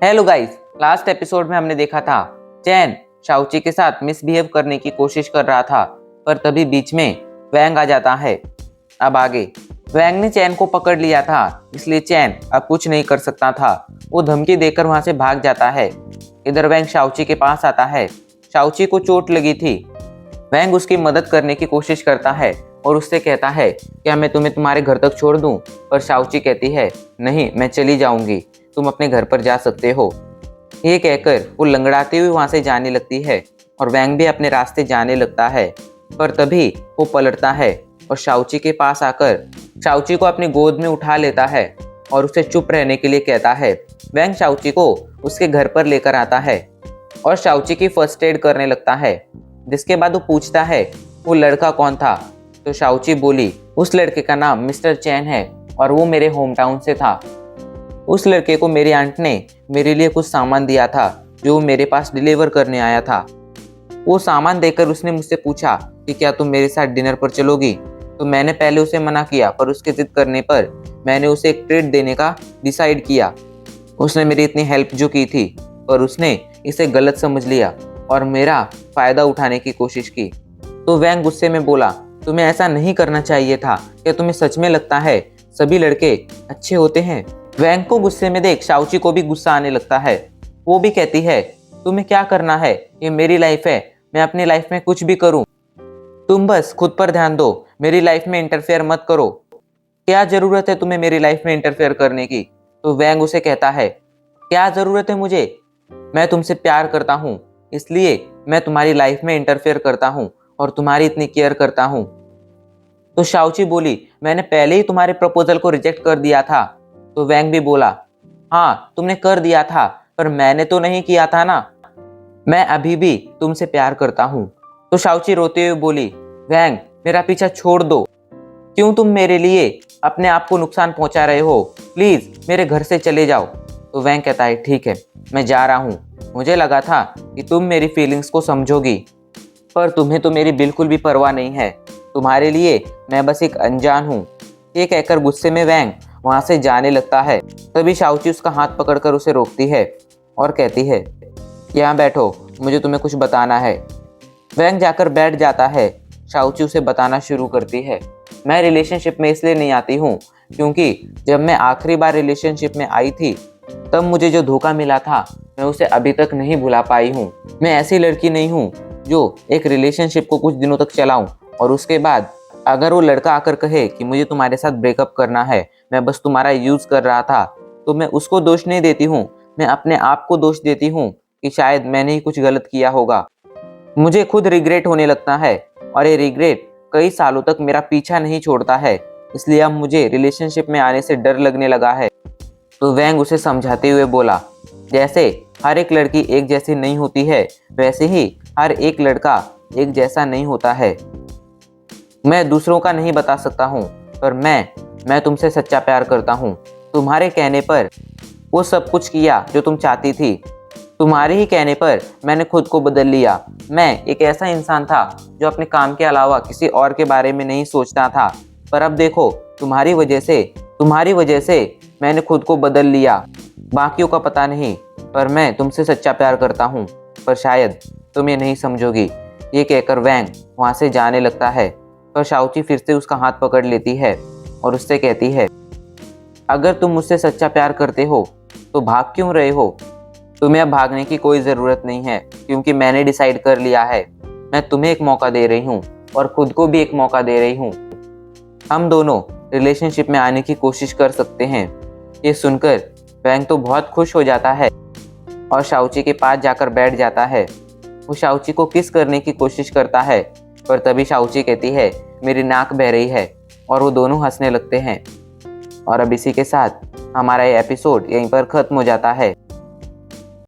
Hello guys, last episode में हमने देखा था चैन शाओची के साथ मिसबिहेव करने की कोशिश कर रहा था, पर तभी बीच में वैंग आ जाता है। अब आगे वैंग ने चैन को पकड़ लिया था, इसलिए चैन अब कुछ नहीं कर सकता था। वो धमकी देकर वहां से भाग जाता है। इधर वैंग शाओची के पास आता है। शाओची को चोट लगी थी। वैंग उसकी मदद करने की कोशिश करता है और उससे कहता है, क्या मैं तुम्हें तुम्हारे घर तक छोड़ दूं? पर शाओची कहती है, नहीं, मैं चली जाऊंगी, तुम अपने घर पर जा सकते हो। ये कहकर वो लंगड़ाते हुए वहां से जाने लगती है और वैंग भी अपने रास्ते जाने लगता है। पर तभी वो पलटता है और शाओची के पास आकर शाओची को अपनी गोद में उठा लेता है और उसे चुप रहने के लिए कहता है। वैंग शाओची को उसके घर पर लेकर आता है और शाओची की फर्स्ट एड करने लगता है। जिसके बाद वो पूछता है वो लड़का कौन था, तो शाओची बोली, उस लड़के का नाम मिस्टर चैन है और वो मेरे होम टाउन से था। उस लड़के को मेरी आंट ने मेरे लिए कुछ सामान दिया था जो वो मेरे पास डिलीवर करने आया था। वो सामान देकर उसने मुझसे पूछा कि क्या तुम मेरे साथ डिनर पर चलोगी? तो मैंने पहले उसे मना किया, पर उसके जिद करने पर मैंने उसे एक ट्रीट देने का डिसाइड किया। उसने मेरी इतनी हेल्प जो की थी, पर उसने इसे गलत समझ लिया और मेरा फ़ायदा उठाने की कोशिश की। तो वैंग गुस्से में बोला, तुम्हें ऐसा नहीं करना चाहिए था। क्या तुम्हें सच में लगता है सभी लड़के अच्छे होते हैं? वैंग को गुस्से में देख शाओची को भी गुस्सा आने लगता है। वो भी कहती है, तुम्हें क्या करना है? ये मेरी लाइफ है, मैं अपनी लाइफ में कुछ भी करूं। तुम बस खुद पर ध्यान दो, मेरी लाइफ में इंटरफेयर मत करो। क्या जरूरत है तुम्हें मेरी लाइफ में इंटरफेयर करने की? तो वैंग उसे कहता है, क्या जरूरत है मुझे? मैं तुमसे प्यार करता हूँ, इसलिए मैं तुम्हारी लाइफ में इंटरफेयर करता हूँ और तुम्हारी इतनी केयर करता हूँ। तो शाओची बोली, मैंने पहले ही तुम्हारे प्रपोजल को रिजेक्ट कर दिया था। तो वैंग भी बोला, हाँ तुमने कर दिया था, पर मैंने तो नहीं किया था ना। मैं अभी भी तुमसे प्यार करता हूँ। तो शाओची रोते हुए बोली, वैंग मेरा पीछा छोड़ दो। क्यों तुम मेरे लिए अपने आप को नुकसान पहुंचा रहे हो? प्लीज मेरे घर से चले जाओ। तो वैंग कहता है, ठीक है, मैं जा रहा हूँ। मुझे लगा था कि तुम मेरी फीलिंग्स को समझोगी, पर तुम्हें तो मेरी बिल्कुल भी परवाह नहीं है। तुम्हारे लिए मैं बस एक अनजान हूँ। ये कहकर गुस्से में वैंग वहां से जाने लगता है। तभी शाओची उसका हाथ पकड़कर उसे रोकती है और कहती है, यहाँ बैठो, मुझे तुम्हें कुछ बताना है। वैंग जाकर बैठ जाता है। शाओची उसे बताना शुरू करती है, मैं रिलेशनशिप में इसलिए नहीं आती हूँ क्योंकि जब मैं आखिरी बार रिलेशनशिप में आई थी तब मुझे जो धोखा मिला था मैं उसे अभी तक नहीं भुला पाई हूँ। मैं ऐसी लड़की नहीं हूँ जो एक रिलेशनशिप को कुछ दिनों तक चलाऊं और उसके बाद अगर वो लड़का आकर कहे कि मुझे तुम्हारे साथ ब्रेकअप करना है, मैं बस तुम्हारा यूज कर रहा था, तो मैं उसको दोष नहीं देती हूँ, मैं अपने आप को दोष देती हूँ कि शायद मैंने ही कुछ गलत किया होगा। मुझे खुद रिग्रेट होने लगता है और ये रिग्रेट कई सालों तक मेरा पीछा नहीं छोड़ता है, इसलिए अब मुझे रिलेशनशिप में आने से डर लगने लगा है। तो वैंग उसे समझाते हुए बोला, जैसे हर एक लड़की एक जैसी नहीं होती है, वैसे ही हर एक लड़का एक जैसा नहीं होता है। मैं दूसरों का नहीं बता सकता हूँ, पर मैं तुमसे सच्चा प्यार करता हूँ। तुम्हारे कहने पर वो सब कुछ किया जो तुम चाहती थी। तुम्हारे ही कहने पर मैंने खुद को बदल लिया। मैं एक ऐसा इंसान था जो अपने काम के अलावा किसी और के बारे में नहीं सोचता था, पर अब देखो तुम्हारी वजह से मैंने खुद को बदल लिया। बाकियों का पता नहीं, पर मैं तुमसे सच्चा प्यार करता हूँ, पर शायद तुम ये नहीं समझोगी। ये कहकर वैंग वहाँ से जाने लगता है, पर शाओची फिर से उसका हाथ पकड़ लेती है और उससे कहती है, अगर तुम मुझसे सच्चा प्यार करते हो तो भाग क्यों रहे हो? तुम्हें अब भागने की कोई ज़रूरत नहीं है, क्योंकि मैंने डिसाइड कर लिया है। मैं तुम्हें एक मौका दे रही हूँ और खुद को भी एक मौका दे रही हूँ। हम दोनों रिलेशनशिप में आने की कोशिश कर सकते हैं। ये सुनकर वैंग तो बहुत खुश हो जाता है और शाओची के पास जाकर बैठ जाता है। वो शाओची को किस करने की कोशिश करता है, पर तभी शाओची कहती है, मेरी नाक बह रही है, और वो दोनों हंसने लगते हैं। और अब इसी के साथ हमारा ये एपिसोड यहीं पर ख़त्म हो जाता है।